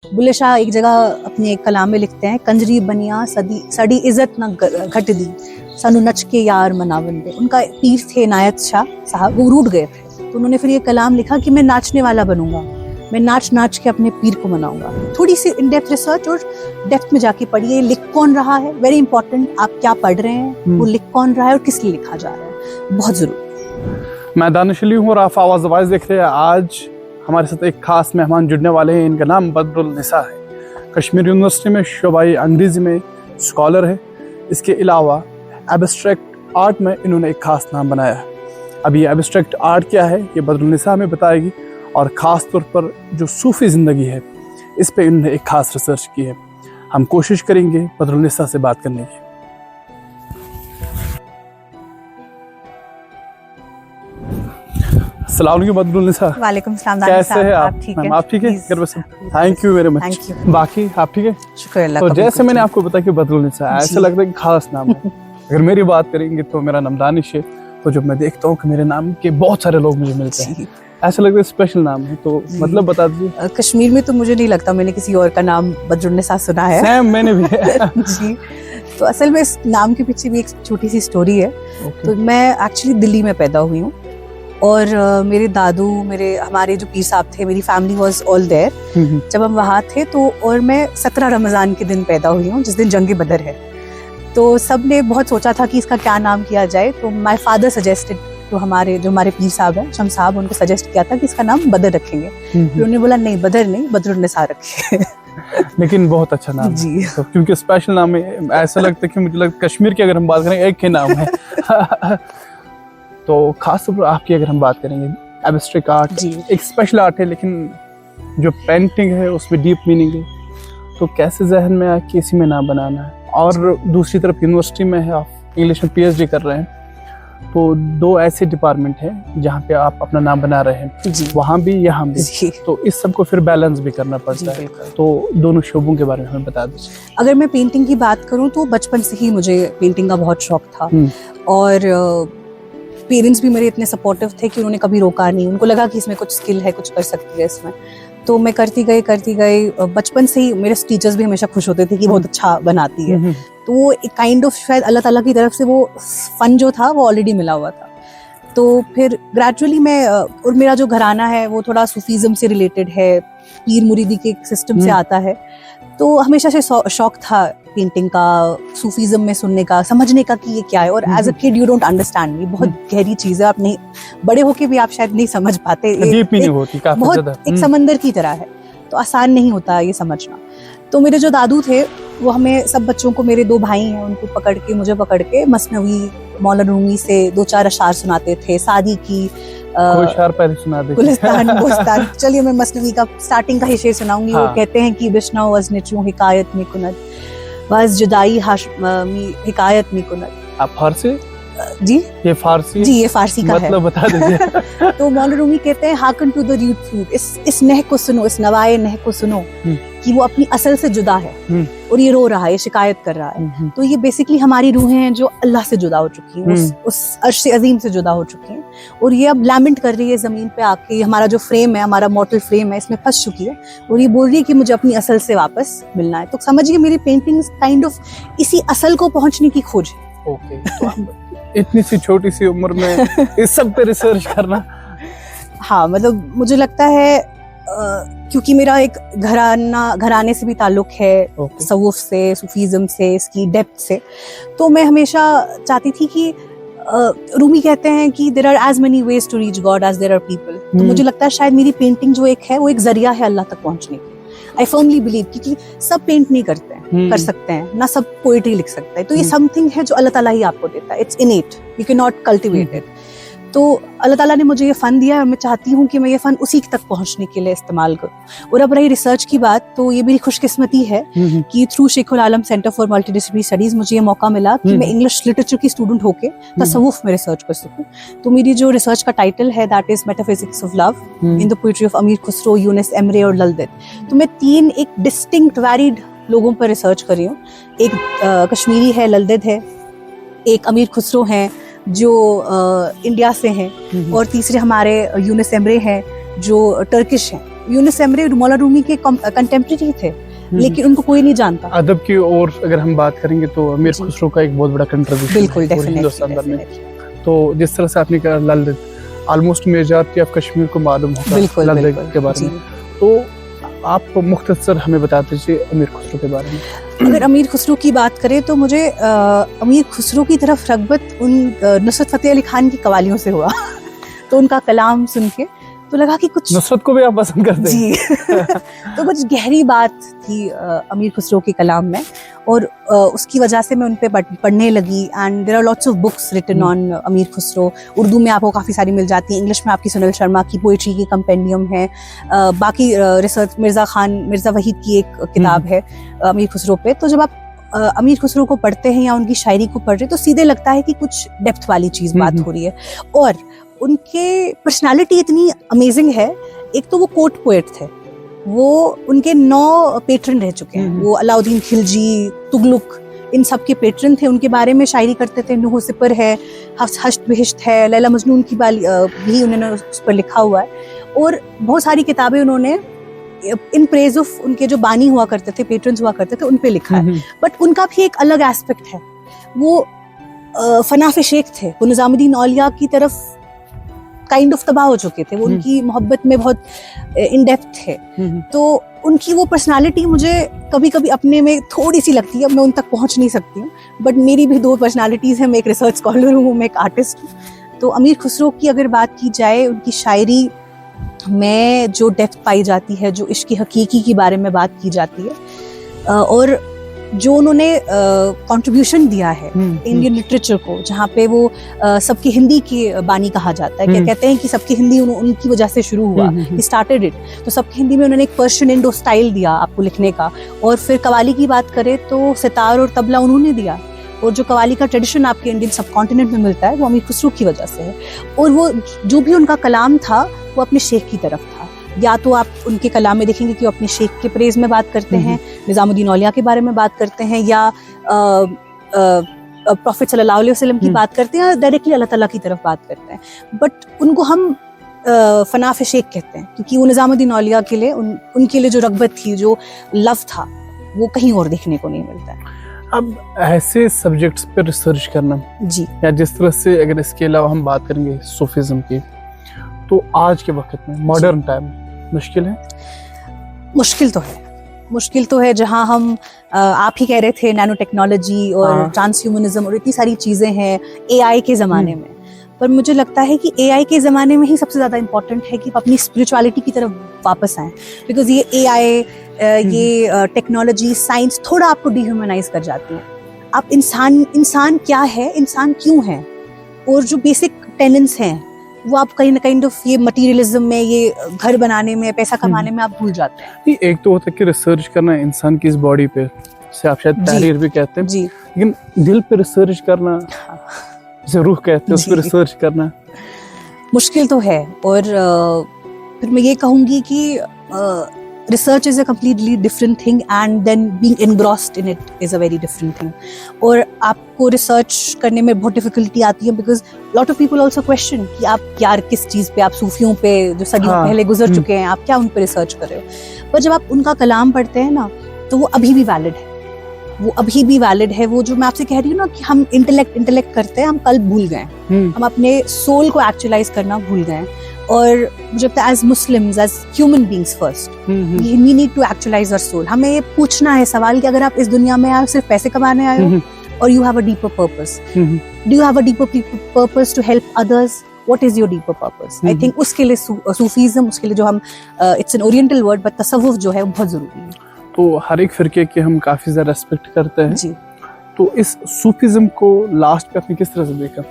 बुल्ले शाह एक जगह अपने एक कलाम में लिखते हैं, कंजरी बनिया सड़ी इज्जत न घट दी, सानू नच के यार मनावन दे। उनका पीर थे इनायत शाह साहब, वो रूठ गए थे, तो उन्होंने फिर ये कलाम लिखा कि मैं नाचने वाला बनूंगा, मैं नाच नाच के अपने पीर को मनाऊंगा। थोड़ी सी इन डेप्थ रिसर्च और डेप्थ में जाके पढ़िए, लिख कौन रहा है, वेरी इंपॉर्टेंट, आप क्या पढ़ रहे हैं, वो लिख कौन रहा है और किस लिए लिखा जा रहा है, बहुत जरूरी। मैं दानिश अली हूँ और आप आवाज़ आवाज़ देख रहे हैं। आज हमारे साथ एक खास मेहमान जुड़ने वाले हैं। इनका नाम बदरुल निसा है। कश्मीर यूनिवर्सिटी में शोबाई अंग्रेज़ी में स्कॉलर है। इसके अलावा एब्स्ट्रैक्ट आर्ट में इन्होंने एक खास नाम बनाया है। अब ये एब्स्ट्रैक्ट आर्ट क्या है ये बदरुल निसा हमें बताएगी, और ख़ास तौर पर जो सूफ़ी ज़िंदगी है इस पे इन्होंने एक खास रिसर्च की है। हम कोशिश करेंगे बदरुल निसा से बात करने की। अस्सलाम वालेकुम बदरुल निसा। वालेकुम सलाम। कैसे हैं आप? ठीक है? आप ठीक है? Thank you very much. बाकी आप ठीक है? शुक्र अल्लाह तो का। जैसे मैंने आपको बताया कि बदरुल निसा, ऐसा लगता है कि खास नाम है। अगर मेरी बात करेंगे तो मेरा नाम दानिश है, तो जब मैं देखता हूँ कि मेरे नाम के बहुत सारे लोग मुझे मिलते हैं, ऐसा लगता है स्पेशल नाम है, तो मतलब बता दीजिए। कश्मीर में तो मुझे नहीं लगता मैंने किसी और का नाम बदरुल निसा सुना है। सेम मैंने भी जी। तो असल में इस नाम के पीछे भी एक छोटी सी स्टोरी है। तो मैं एक्चुअली दिल्ली में पैदा हुई हूँ, और मेरे दादू, हमारे जो पीर साहब थे, मेरी फैमिली वाज ऑल देयर जब हम वहाँ थे। तो और मैं 17 रमज़ान के दिन पैदा हुई हूँ, जिस दिन जंग बदर है। तो सब ने बहुत सोचा था कि इसका क्या नाम किया जाए। तो माय फादर सजेस्टेड, तो हमारे पीर साहब हैं शम साहब, उनको सजेस्ट किया था कि इसका नाम बदर रखेंगे। फिर उन्होंने बोला नहीं, बदर नहीं, बदरुल निसा रखे। लेकिन बहुत अच्छा नाम जी है, तो क्योंकि स्पेशल नाम है। ऐसा लगता है कि मुझे लगता है कश्मीर की अगर हम बात करें एक ही नाम है। तो खास तौर पर आपकी अगर हम बात करेंगे, एब्स्ट्रैक्ट आर्ट एक स्पेशल आर्ट है, लेकिन जो पेंटिंग है उसमें डीप मीनिंग है। तो कैसे जहन में आया कि इसी में नाम बनाना है? और दूसरी तरफ यूनिवर्सिटी में है, आप इंग्लिश में PhD कर रहे हैं, तो दो ऐसे डिपार्टमेंट हैं जहाँ पे आप अपना नाम बना रहे हैं, वहाँ भी यहाँ भी, तो इस सब को फिर बैलेंस भी करना पड़ता है। तो दोनों शोबों के बारे में हमें बता दीजिए। अगर मैं पेंटिंग की बात करूँ तो बचपन से ही मुझे पेंटिंग का बहुत शौक था, और पेरेंट्स भी मेरे इतने सपोर्टिव थे कि उन्होंने कभी रोका नहीं। उनको लगा कि इसमें कुछ स्किल है, कुछ कर सकती है इसमें। तो मैं करती गई। बचपन से ही मेरे टीचर्स भी हमेशा खुश होते थे कि बहुत अच्छा बनाती है। तो वो एक काइंड ऑफ, शायद अल्लाह ताला की तरफ से वो फन जो था वो ऑलरेडी मिला हुआ था। तो फिर ग्रेजुअली मैं, और मेरा जो घराना है वो थोड़ा सूफीज़म से रिलेटेड है, पीर मुरीदी के सिस्टम से आता है। तो हमेशा से शौक था पेंटिंग का, सूफीज़म में सुनने का, समझने का कि ये क्या है। और as a kid you don't understand, ये बहुत गहरी चीज़ है, आप नहीं, बड़े होके भी आप शायद नहीं समझ पाते। एक समंदर की तरह है, तो आसान नहीं होता ये समझना। तो मेरे जो दादू थे वो हमें सब बच्चों को, मेरे 2 भाई हैं, उनको मुझे पकड़ के मसनवी, मौलाना रूमी से 2-4 अशार सुनाते थे। सादी की पहले सुना दे। गुलिस्तान। चलिए मैं मसनवी का स्टार्टिंग का ही शेर सुनाऊंगी। वो कहते हैं कि बिश्नाओ वज़्न चूं हिकायत में कुनत, बस जुदाई हाशमी हिकायत में कुनत। आप फारसी? जी ये फारसी? जी ये फारसी का मतलब है। बता दीजिए। तो मौलाना रूमी कहते हैं हाकन टू द रूट फ्रूट, इस नह को सुनो, इस नवाए नह को सुनो, कि वो अपनी असल से जुदा है और ये रो रहा है, ये शिकायत कर रहा है। तो ये बेसिकली हमारी रूहें हैं जो अल्लाह से जुदा हो चुकी हैं, उस अर्श से अजीम से जुदा हो चुकी हैं, और ये अब लैमेंट कर रही है जमीन पे आके। हमारा जो फ्रेम है, हमारा मॉर्टल फ्रेम है, इसमें फंस चुकी है, और ये बोल रही है कि मुझे अपनी असल से वापस मिलना है। तो समझिए मेरी पेंटिंग्स काइंड ऑफ इसी असल को पहुंचने की खोज है। ओके, तो इतनी सी छोटी सी उम्र में इस सब पे रिसर्च करना। हाँ, मतलब मुझे लगता है क्योंकि मेरा एक घराने से भी ताल्लुक है, तसव्वुफ से, सूफीज़म से, इसकी डेप्थ से। तो मैं हमेशा चाहती थी कि रूमी कहते हैं कि there are as many ways to reach God as there are people. तो मुझे लगता है शायद मेरी पेंटिंग जो एक है वो एक जरिया है अल्लाह तक पहुंचने की। आई फर्मली बिलीव, क्योंकि सब पेंट नहीं करते हैं, कर सकते हैं ना, सब पोएट्री लिख सकते हैं। तो ये समथिंग है जो अल्लाह ताला ही आपको देता है, it's इनेट, you can not cultivate it. तो अल्लाह ताला ने मुझे ये फ़न दिया है, और मैं चाहती हूँ कि मैं ये फ़न उसी तक पहुँचने के लिए इस्तेमाल करूँ। और अब रही रिसर्च की बात, तो ये मेरी खुशकिस्मती है कि through Sheikhul Alam centre for multidisciplinary studies मुझे ये मौका मिला कि मैं इंग्लिश लिटरेचर की स्टूडेंट होके तसव्वुफ में रिसर्च कर सकूँ। तो मेरी जो रिसर्च का टाइटल है that is metaphysics of love in the poetry of अमीर खुसरो, यूनुस एमरे और ललदत। तो मैं 3 एक डिस्टिंक्ट वैरिड लोगों पर रिसर्च कर रही हूँ। एक कश्मीरी है, ललदत है, एक अमीर खुसरो हैं जो इंडिया से हैं, और तीसरे हमारे यूनुस एमरे हैं जो टर्किश हैं। यूनुस एमरे मौला रूमी के कंटेम्प्रेरी थे, लेकिन उनको कोई नहीं जानता। अदब की ओर अगर हम बात करेंगे तो अमीर खुसरो का एक बहुत बड़ा कंट्रीब्यूशन बिल्कुल हिंदुस्तान में। तो जिस तरह से आपने कहा लल ऑलमोस्ट मेजॉरिटी ऑफ कश्मीर को मालूम होगा लल के बारे में, तो आप मुख्तसर हमें बताते दीजिए अमीर खुसरो के बारे में। अगर अमीर खुसरो की बात करें तो मुझे अमीर खुसरो की तरफ रग़बत उन नुसरत फ़तेह अली खान की कवालियों से हुआ। तो उनका कलाम सुन के तो लगा कि कुछ नुसरत को भी आप पसंद करते हैं जी। तो कुछ गहरी बात थी अमीर खुसरो के कलाम में, और उसकी वजह से मैं उन पे पढ़ने लगी। And there are lots of books written on Amir Khusro. Urdu में आपको काफ़ी सारी मिल जाती हैं, इंग्लिश में आपकी सुनील शर्मा की पोइट्री की कंपेंडियम है, बाकी रिसर्च मिर्ज़ा वहीद की एक किताब है अमीर खुसरो पे। तो जब आप अमीर खुसरो को पढ़ते हैं या उनकी शायरी को पढ़ रहे हैं तो सीधे लगता है कि कुछ डेप्थ वाली चीज़ बात हो रही है। और उनके पर्सनालिटी इतनी अमेजिंग है। एक तो वो कोर्ट पोएट थे, वो उनके 9 पेट्रन रह चुके हैं। वो अलाउद्दीन खिलजी, तुगलक, इन सब के पेट्रन थे। उनके बारे में शायरी करते थे। नूह सिपर है, हश्त बिहिश्त है, लैला मजनून की भी उन्होंने उस पर लिखा हुआ है। और बहुत सारी किताबें उन्होंने इन प्रेज ऑफ उनके जो बानी हुआ करते थे, पेट्रन्स हुआ करते थे, उन पे लिखा है। बट उनका भी एक अलग एस्पेक्ट है। वो फनाफ शेख थे, वो निज़ामुद्दीन औलिया की तरफ काइंड ऑफ तबाह हो चुके थे। वो उनकी मोहब्बत में बहुत इन डेप्थ थे। तो उनकी वो पर्सनालिटी मुझे कभी कभी अपने में थोड़ी सी लगती है। मैं उन तक पहुंच नहीं सकती हूँ, बट मेरी भी 2 पर्सनालिटीज़ हैं। मैं एक रिसर्च स्कॉलर हूँ, मैं एक आर्टिस्ट हूँ। तो अमीर खुसरो की अगर बात की जाए, उनकी शायरी में जो डेप्थ पाई जाती है, जो इश्क हकीकी के बारे में बात की जाती है, और जो उन्होंने कंट्रीब्यूशन दिया है इंडियन लिटरेचर को, जहाँ पे वो सबकी हिंदी की बानी कहा जाता है। क्या कहते हैं कि सबकी हिंदी उनकी वजह से शुरू हुआ, ही स्टार्टेड इट। तो सबकी हिंदी में उन्होंने एक पर्शियन इंडो स्टाइल दिया आपको लिखने का। और फिर कवाली की बात करें तो सितार और तबला उन्होंने दिया। और जो कवाली का ट्रेडिशन आपके इंडियन सब कॉन्टिनेंट में मिलता है, वो अमीर खुसरो की वजह से है। और वो जो भी उनका कलाम था वो अपने शेख की तरफ था। या तो आप उनके कलाम में देखेंगे कि वो अपने शेख के प्रेज में बात करते हैं, निज़ामुद्दीन औलिया के बारे में बात करते हैं, या प्रॉफिट सल्लल्लाहु अलैहि वसल्लम की बात करते हैं, या डायरेक्टली अल्लाह ताला की तरफ बात करते हैं। बट उनको हम फनाफ शेख कहते हैं, क्योंकि वो निज़ामुद्दीन औलिया के लिए उनके लिए जो रग़बत थी, जो लव था, वो कहीं और देखने को नहीं मिलता है। अब ऐसे सब्जेक्ट्स पर रिसर्च करना जी, या जिस तरह से अगर इसके अलावा हम बात करेंगे सूफीज़्म की, तो आज के वक्त में मॉडर्न टाइम मुश्किल है। मुश्किल तो है। जहाँ हम आप ही कह रहे थे नैनो टेक्नोलॉजी और ट्रांसह्यूमनिज्म और इतनी सारी चीज़ें हैं एआई के ज़माने में। पर मुझे लगता है कि एआई के ज़माने में ही सबसे ज़्यादा इम्पोर्टेंट है कि आप अपनी स्पिरिचुअलिटी की तरफ वापस आएँ। बिकॉज ये एआई, ये टेक्नोलॉजी, साइंस थोड़ा आपको डिह्यूमनाइज कर जाती है। आप इंसान क्या है, इंसान क्यों है, और जो बेसिक टेनेंट्स हैं वो आप कहीं ना कहीं ये मटीरियलिज्म में, ये घर बनाने में, पैसा कमाने में आप भूल जाते हैं। एक तो होता है कि रिसर्च करना इंसान की इस बॉडी पे, से आप शायद तहरीर भी कहते हैं जी, लेकिन दिल पे रिसर्च करना, जिसे रूह कहते हैं, उस पे रिसर्च करना मुश्किल तो है। और फिर मैं ये कहूँगी कि research is a completely different thing, and then being engrossed in it is a very different thing. और आपको रिसर्च करने में बहुत डिफिकल्टी आती है, because lot of people also question कि आप यार किस चीज़ पे, आप सूफियों पे जो सदियों पहले गुजर चुके हैं, आप क्या उन पे रिसर्च कर रहे हो। पर जब आप उनका कलाम पढ़ते हैं ना, तो वो अभी भी वैलिड है। वो जो मैं आपसे कह रही हूँ ना कि हम इंटेलेक्ट करते हैं, हम कल्ब भूल गए, हम अपने सोल को एक्चुअलाइज करना भूल गए। और मुझे लगता है as Muslims, as human beings first, we need to actualize our soul. हमें ये पूछना है सवाल कि अगर आप इस दुनिया में आए सिर्फ पैसे कमाने आए हो, और you have a deeper purpose, do you have a deeper purpose to help others, what is your deeper purpose. I think उसके लिए सूफीज़्म, उसके लिए जो हम it's an oriental word, but तसव्वुफ जो है वो बहुत जरूरी है। तो हर एक फिरके के हम काफी ज्यादा रेस्पेक्ट करते हैं जी। तो इस सूफीज़्म को लास्ट पे आपने किस तरह से देखा?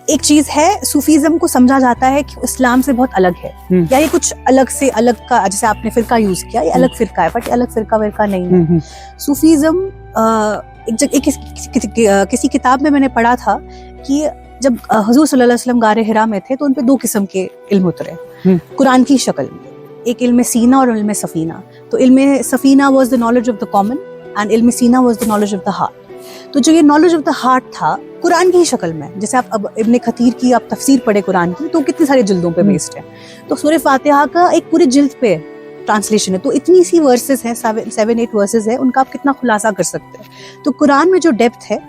एक चीज है, सूफीज़्म को समझा जाता है कि इस्लाम से बहुत अलग है, या ये कुछ अलग से अलग का, जैसे आपने फिरका यूज किया, ये अलग फिरका है, बट अलग फिरका नहीं है। सूफीज़्म किसी किताब में मैंने पढ़ा था कि जब हुजूर सल्लल्लाहु अलैहि वसल्लम गारे हिरा में थे, तो उन पे 2 किस्म के इल्म उतरे कुरान की शक्ल में, एक इल्म सीना और इल्म सफीना। तो इल्म Safina was the knowledge of the common, and इल्म सीना was the knowledge of the heart. तो जो ये नॉलेज ऑफ द हार्ट था कुरान की ही शक्ल में, जैसे आप अब इब्ने खतीर की आप तफसीर पढ़े कुरान की, तो कितनी सारी जिल्दों पे बेस्ड है। तो सूरह फातिहा का एक पूरी जिल्द पे ट्रांसलेशन है, तो इतनी सी वर्सेस हैं, 7-8 वर्सेस है, उनका आप कितना खुलासा कर सकते हैं। तो कुरान में जो डेप्थ है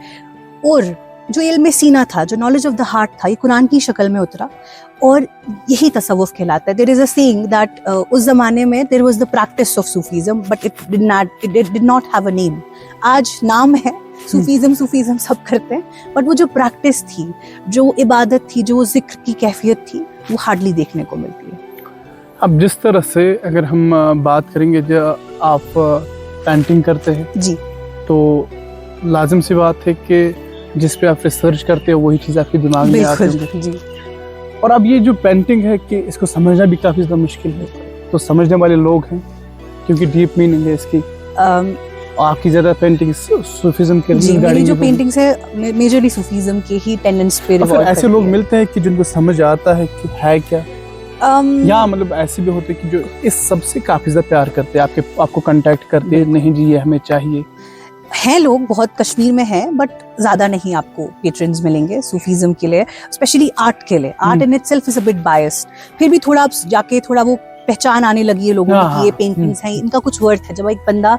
और जो इल्म सीना था, जो नॉलेज ऑफ द हार्ट था, ये कुरान की शक्ल में उतरा और यही तसव्वुफ कहलाता है। There is a saying that उस जमाने में there was the practice of Sufism but it did not have a name. आज नाम है सूफीज्म सब करते हैं, बट वो जो प्रैक्टिस थी, जो इबादत थी, जो जिक्र की कैफियत थी, वो हार्डली देखने को मिलती है। अब जिस तरह से अगर हम बात करेंगे, जो आप पेंटिंग करते हैं जी, तो लाजिम सी बात है कि जिस पे आप रिसर्च करते हो वही चीज़ आपके दिमाग में आती है जी। और अब ये जो पेंटिंग है कि इसको समझना भी काफ़ी ज़्यादा मुश्किल है, तो समझने वाले लोग हैं क्योंकि डीप मीनिंग है इसकी। आपकी ज़्यादा पेंटिंग सूफीज्म के जी, मेरी जो पेंटिंग्स है मेजरली सूफीज्म के ही टेनेंट्स पे रिवॉल्व करती है। ऐसे लोग मिलते हैं कि जिनको समझ आता है कि है क्या, या मतलब ऐसे भी होते हैं कि जो इस सब से काफ़ी ज़्यादा प्यार करते हैं, आपको कांटेक्ट करते हैं, नहीं जी ये हमें चाहिए। हैं लोग बहुत कश्मीर में हैं, बट ज़्यादा नहीं आपको पेट्रन्स मिलेंगे सूफीज्म के लिए, स्पेशली आर्ट के लिए। Art in itself is a bit biased, फिर भी थोड़ा आप जाके थोड़ा वो पहचान आने लगी है लोगों की, ये पेंटिंग्स हैं, इनका कुछ वर्थ है। जब एक बंदा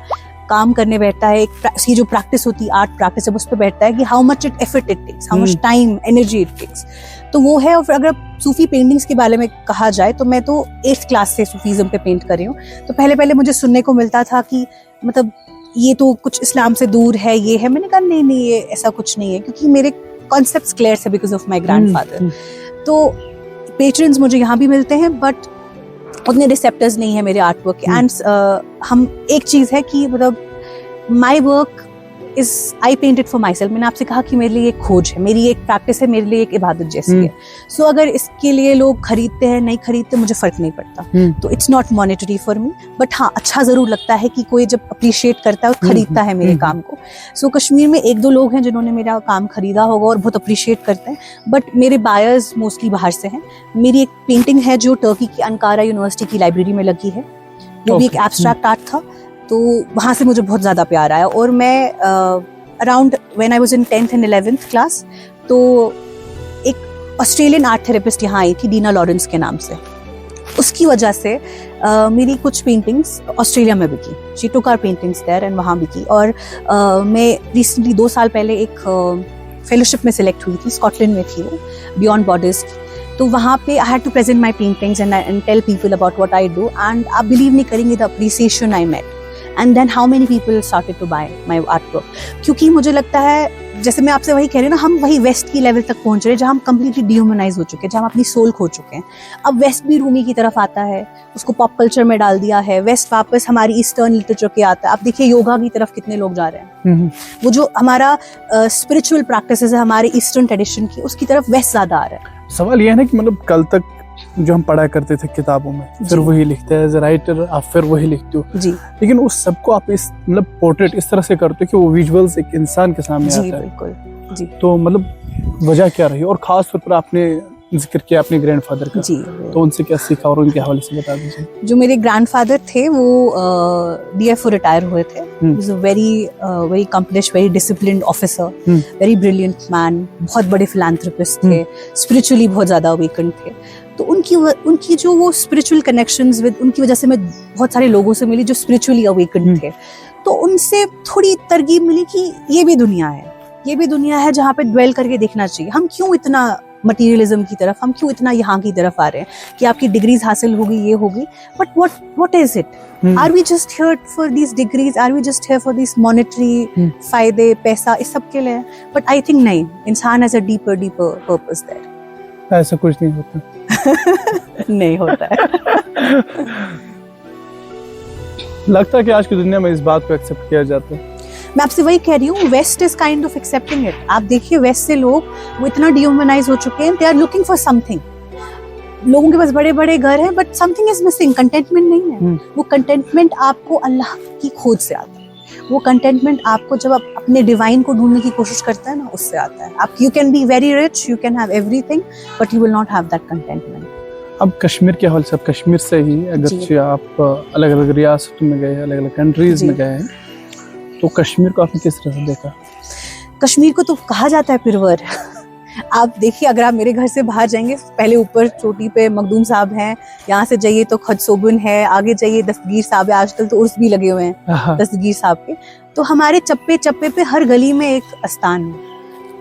काम करने बैठता है, इसकी जो प्रैक्टिस होती है, आर्ट प्रैक्टिस, जब उस पर बैठता है कि how much effort it takes, how much time energy it takes, तो वो है। और फिर अगर सूफी पेंटिंग्स के बारे में कहा जाए तो मैं तो 8th क्लास से सूफीज्म पे पेंट कर रही हूँ। तो पहले मुझे सुनने को मिलता था कि मतलब ये तो कुछ इस्लाम से दूर है, ये है। मैंने कहा नहीं ये ऐसा कुछ नहीं है, क्योंकि मेरे कॉन्सेप्ट्स क्लियर है बिकॉज ऑफ माय ग्रैंडफादर। तो पेट्रन्स मुझे यहाँ भी मिलते हैं, बट उतने रिसेप्टर्स नहीं है मेरे आर्ट वर्क के। एंड हम एक चीज़ है कि मतलब my work is I paint it for myself. मैंने आपसे कहा कि मेरे लिए एक खोज है, मेरी एक प्रैक्टिस है, मेरे लिए एक इबादत जैसी है। सो अगर इसके लिए लोग खरीदते हैं नहीं खरीदते मुझे फर्क नहीं पड़ता। तो it's not monetary for me, but हाँ अच्छा जरूर लगता है कि कोई जब अप्रिशिएट करता है और खरीदता है मेरे काम को। सो कश्मीर में 1-2 लोग हैं जिन्होंने मेरा काम खरीदा होगा और बहुत अप्रिशिएट करते हैं, बट मेरे बायर्स मोस्टली बाहर से हैं। मेरी एक पेंटिंग है जो टर्की की अंकारा यूनिवर्सिटी की लाइब्रेरी में लगी है, वो भी एक एब्स्ट्रैक्ट आर्ट था, तो वहाँ से मुझे बहुत ज़्यादा प्यार आया। और मैं around when I was in 10th and 11th class, तो एक ऑस्ट्रेलियन आर्ट थेरेपिस्ट यहाँ आई थी डीना लॉरेंस के नाम से। उसकी वजह से मेरी कुछ पेंटिंग्स ऑस्ट्रेलिया में बिकी, she took our paintings there and वहाँ बिकी। और मैं रिसेंटली 2 साल पहले एक फेलोशिप में सिलेक्ट हुई थी, स्कॉटलैंड में थी वो, बियॉन्ड बॉर्डर्स की। तो वहाँ पे I had to present my paintings and tell people about what I do, and आप बिलीव नहीं करेंगे the appreciation I met, and then how many people started to buy my art work. क्योंकि मुझे लगता है, जैसे मैं आपसे वही कह रही हूँ ना, हम वही वेस्ट की लेवल तक पहुंच रहे हैं जहाँ हम कम्प्लीटली डिह्यूमनाइज हो चुके हैं, जहाँ हम अपनी सोल खो चुके हैं। अब वेस्ट भी रूमी की तरफ आता है, उसको पॉप कल्चर में डाल दिया है, वेस्ट वापस हमारी ईस्टर्न लिटरेचर के आता है। आप देखिए योगा की तरफ कितने लोग जा रहे हैं, वो जो हमारा स्पिरिचुअल प्रैक्टिस है हमारे ईस्टर्न ट्रेडिशन की, उसकी तरफ वेस्ट ज्यादा आ रहा है। सवाल यह है ना कि मतलब कल तक जो हम पढ़ा करते थे किताबों में, फिर वही लिखते हैं एज ए राइटर, आप फिर वही लिखते हो जी, लेकिन उस सबको आप इस मतलब पोर्ट्रेट इस तरह से करते हो कि वो विजुअल्स एक इंसान के सामने आता है। बिल्कुल जी। तो मतलब वजह क्या रही? और खास तौर पर आपने जिक्र किया अपने ग्रैंडफादर का, तो उनसे क्या सीखा और उनके हवाले से बता दीजिए। जो मेरे ग्रैंडफादर थे वो DFO रिटायर हुए थे। He was a very accomplished, very disciplined officer, very brilliant man, बहुत बड़े फिलैंथ्रोपिस्ट थे, स्पिरिचुअली बहुत ज्यादा अवेकन्ड थे। तो उनकी जो वो स्पिरिचुअल कनेक्शंस विद, उनकी वजह से मैं बहुत सारे लोगों से मिली जो स्पिरिचुअली अवेकन्ड थे। तो उनसे थोड़ी तरगीब मिली कि ये भी दुनिया है जहाँ पे ड्वेल करके देखना चाहिए। हम क्यों इतना मटीरियलिज्म की तरफ, हम क्यों इतना यहाँ की तरफ आ रहे हैं कि आपकी डिग्रीज हासिल होगी, ये होगी, but what is it? Are we just here for these degrees? Are we just here for this monetary फायदे, पैसा, इस सब के लिए? बट आई थिंक नहीं, इंसान has a deeper purpose there. ऐसा कुछ नहीं होता। नहीं होता है। लगता है कि आज की दुनिया में इस बात को एक्सेप्ट किया जाता है। मैं आपसे वही कह रही हूँ, west is kind of accepting it. आप देखिए वेस्ट से लोग वो इतना डिह्यूमनाइज हो चुके हैं, they are looking for something. लोगों के पास बड़े बड़े घर हैं, but something is missing, contentment नहीं है। वो कंटेंटमेंट आपको अल्लाह की खोज से आता है। वो कंटेंटमेंट आपको जब आप अपने डिवाइन को ढूंढने की कोशिश करते हैं ना, उससे आता है। आप you can be very rich, you can have everything, but you will not have that contentment. अब कश्मीर के हवाले से, कश्मीर से ही अगर आप अलग अलग रियासतों में गए, अलग अलग कंट्रीज में गए हैं, तो कश्मीर को आपने किस तरह से देखा? कश्मीर को तो कहा जाता है पिरवर। आप देखिए, अगर आप मेरे घर से बाहर जाएंगे, पहले ऊपर चोटी पे मखदूम साहब हैं, यहाँ से जाइए तो खज सोबन है, आगे जाइए दस्तगीर साहब है, आजकल तो उर्स भी लगे हुए हैं दस्तगीर साहब के। तो हमारे चप्पे चप्पे पे हर गली में एक आस्थान है।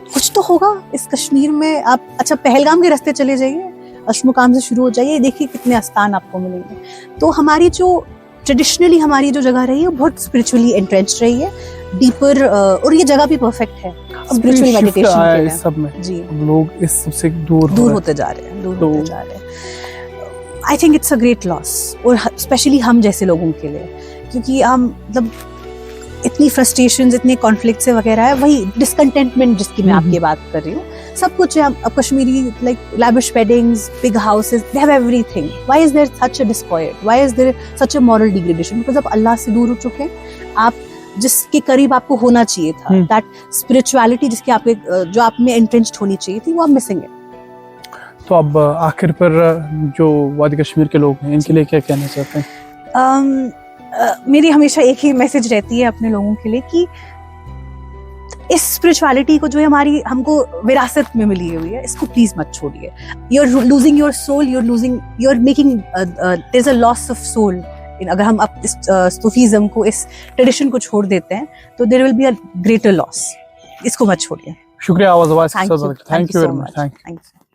कुछ तो होगा इस कश्मीर में। आप अच्छा पहलगाम के रास्ते चले जाइए, अशमुकाम से शुरू हो जाइए, देखिए कितने आस्थान आपको मिलेंगे। तो हमारी जो ट्रेडिशनली हमारी जो जगह रही है वो बहुत स्पिरिचुअली एंट्रेंच्ड रही है, डीपर, और ये जगह भी परफेक्ट है स्पिरिचुअल मेडिटेशन के लिए। सब में जी लोग इस सबसे दूर होते जा रहे हैं, होते जा रहे हैं। I think it's a great loss, और स्पेशली हम जैसे लोगों के लिए, क्योंकि हम मतलब इतनी फ्रस्ट्रेशंस, इतने कॉन्फ्लिक्ट्स वगैरह है, वही डिसकंटेंटमेंट जिसकी मैं आपकी बात कर रही हूँ, सब कुछ है। अब Kashmiri like lavish weddings, big houses, they have everything. Why is there such a disquiet? Why is there such a moral degradation? Because आप अल्लाह से दूर हो चुके हैं। आप जिसके करीब आपको होना चाहिए था, दैट स्पिरिचुअलिटी जिसकी आपके जो आप में एंट्रेंच्ड होनी चाहिए थी, वो आप मिसिंग है। तो अब आखिर पर जो वादी कश्मीर के लोग हैं, इनके लिए क्या कहना चाहते हैं? मेरी हमेशा एक ही मैसेज रहती है अपने लोगों के लिए कि इस स्पिरिचुअलिटी को जो है हमारी हमको विरासत में मिली हुई है, इसको प्लीज मत छोड़िए। You are losing your soul, you are making there is a loss of soul. अगर हम अब इस सूफीज्म को, इस ट्रेडिशन को छोड़ देते हैं तो there will be a greater loss. इसको मत छोड़िए। शुक्रिया आवाज, thank you very much, thank you.